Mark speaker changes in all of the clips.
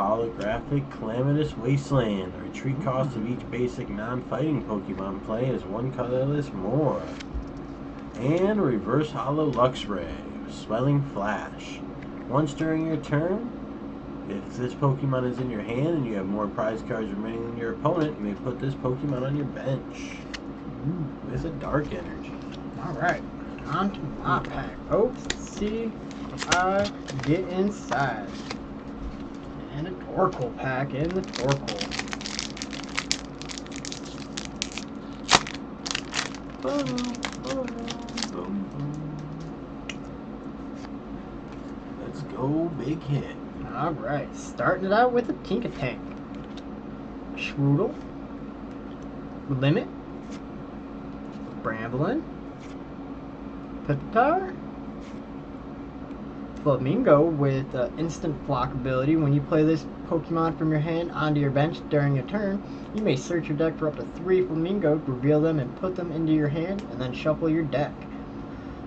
Speaker 1: holographic Calamitous Wasteland. The retreat cost of each basic non-fighting Pokemon play is one colorless more. And Reverse Holo Luxray, Swelling Flash. Once during your turn, if this Pokemon is in your hand and you have more prize cards remaining than your opponent, you may put this Pokemon on your bench. With a dark energy.
Speaker 2: Alright, on to my pack, folks. Let's see if I get inside. And a Torkoal pack in the Torkoal.
Speaker 1: Let's go, big hit.
Speaker 2: Alright, starting it out with a Tinkatank. Shroodle. Limit. Bramblin. Pipitar. Flamingo with instant flock ability. When you play this Pokemon from your hand onto your bench during a turn, you may search your deck for up to 3 Flamingo, reveal them and put them into your hand, and then shuffle your deck.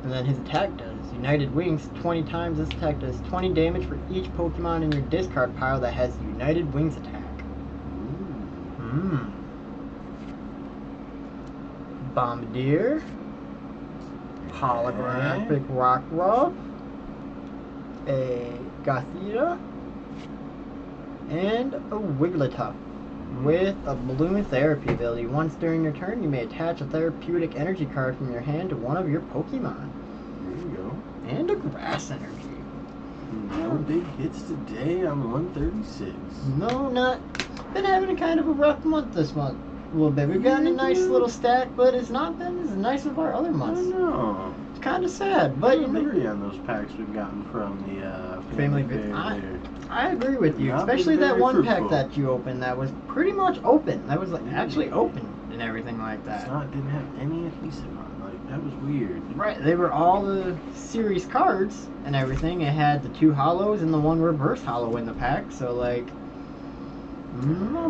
Speaker 2: And then his attack does United Wings 20 times. This attack does 20 damage for each Pokemon in your discard pile that has United Wings attack. Bombardier. Holographic Rockruff. A Gothita. And a Wigglytuff with a Balloon Therapy ability. Once during your turn, you may attach a therapeutic energy card from your hand to one of your Pokemon.
Speaker 1: There you go.
Speaker 2: And a Grass Energy.
Speaker 1: No big hits today on 136.
Speaker 2: No, not. Been having a kind of a rough month this month. A little bit. We've gotten a nice little stack, but it's not been as nice as our other months.
Speaker 1: I know.
Speaker 2: It's kind of sad, but
Speaker 1: I agree on those packs we've gotten from the family fair.
Speaker 2: I agree with you,
Speaker 1: Not
Speaker 2: especially
Speaker 1: been
Speaker 2: that
Speaker 1: very
Speaker 2: one
Speaker 1: fruitful.
Speaker 2: pack that you opened that was pretty much open. That was like actually open and everything like that.
Speaker 1: Didn't have any adhesive on. Like, that was weird.
Speaker 2: Right, they were all the series cards and everything. It had the 2 holos and the 1 reverse holo in the pack, so like,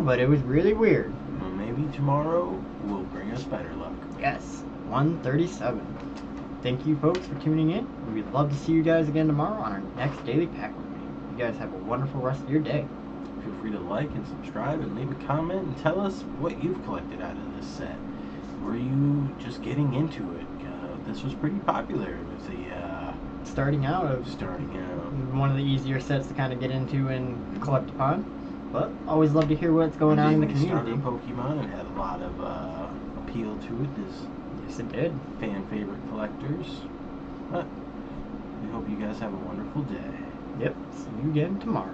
Speaker 2: but it was really weird.
Speaker 1: Well, maybe tomorrow will bring us better luck.
Speaker 2: Yes, 137. Thank you folks for tuning in. We'd love to see you guys again tomorrow on our next daily pack opening. You guys have a wonderful rest of your day.
Speaker 1: Feel free to like and subscribe and leave a comment and tell us what you've collected out of this set. Were you just getting into it? This was pretty popular with the
Speaker 2: Starting out, one of the easier sets to kind of get into and collect upon. But always love to hear what's going on in the community.
Speaker 1: Pokemon, it had a lot of appeal to it as
Speaker 2: Yes, it did.
Speaker 1: fan favorite collectors. But we hope you guys have a wonderful day.
Speaker 2: Yep. See you again tomorrow.